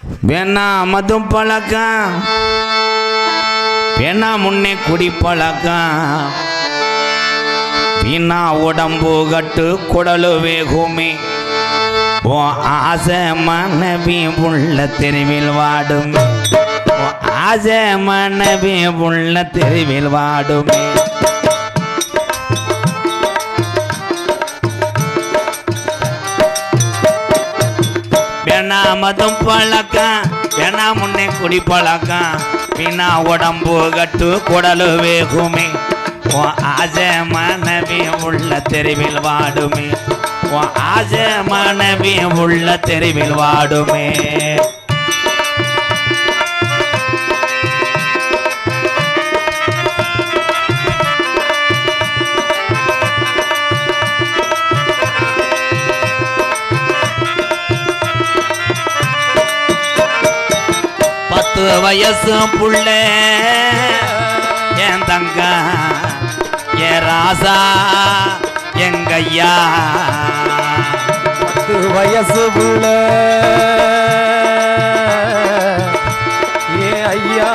வேணா மது பழக்கம், வேணா முன்னே குடி பழக்கம், வீணா உடம்பு கட்டு குடலு வேகுமே. ஓ ஆசை மனைவி உள்ள தெருவில் வாடுமே, ஓ ஆசை மனைவி உள்ள தெருவில் வாடுமே. வேணா மதம் பழக்கம், வேணா முன்னே குடி பழக்கம், வீணா உடம்பு கட்டு குடலு வேகுமே. ஓ ஆசை மனைவி உள்ள தெருவில் வாடுமே, ஓ ஆசை மனைவி உள்ள தெருவில் வாடுமே. வயசு புள்ள என் தங்க ஏ ராசா எங்கையா. 10 வயசு புள்ள ஏ ஐயா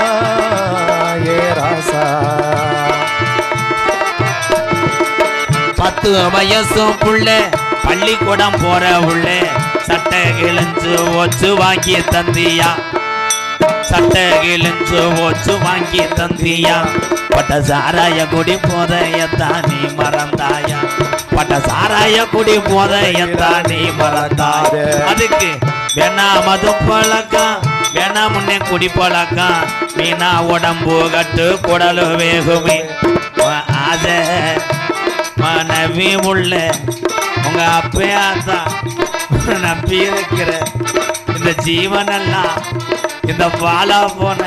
ஏ ராசா. 10 வயசு புள்ள பள்ளிக்கூடம் போற உள்ள சட்டை கிழிஞ்சு ஓச்சு வாங்கி தந்தியா, சட்டை கிழிஞ்சு ஓச்சு வாங்கி தந்தியா. பட்ட சாராய குடி போதையத்தான் நீ மறந்தாயா, பட்ட சாராய குடி போதையத்தான் நீ மறந்தாய. அதுக்கு வேணா மது பழக்கம், வேணா முன்னே குடி பழக்கம், வீணா உடம்பு கட்டு குடலு வேகுமே. ஆசை மனைவி உள்ள உங்க அப்பையாத்தான் நம்பி இருக்கிற இந்த ஜீவனெல்லாம் இந்த பாலா போன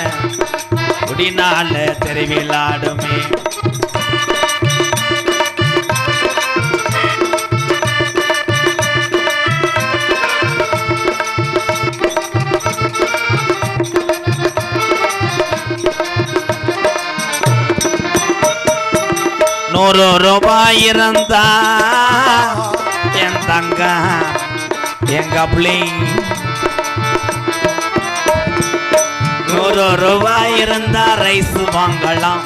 குடினால தெருவில் ஆடுமே. ₹100 இருந்தா என் தங்க எங்க பிள்ளை, ₹100 இருந்தா ரைஸ் வாங்கலாம்.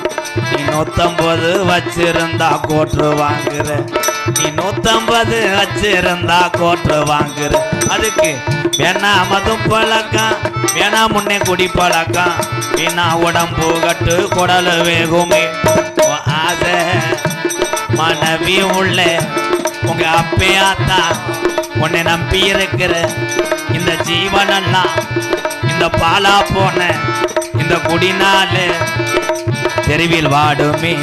நீ 150 வச்சிருந்தா கோட்ரு வாங்குற, நீ 150 வச்சிருந்தா கோட்ரு வாங்குற. அதுக்கு வேணா மது பழக்கம், வேணா முன்னே குடி பழக்கம், வீணா உடம்பு கட்டு குடலு வேகுமே. ஆசை மனைவி உள்ள உங்க அப்பையாத்தா உன்னை நம்பி இருக்கிற இந்த ஜீவனெல்லாம் இந்த பாலா போன இந்த குடினால தெருவில் வாடுமே.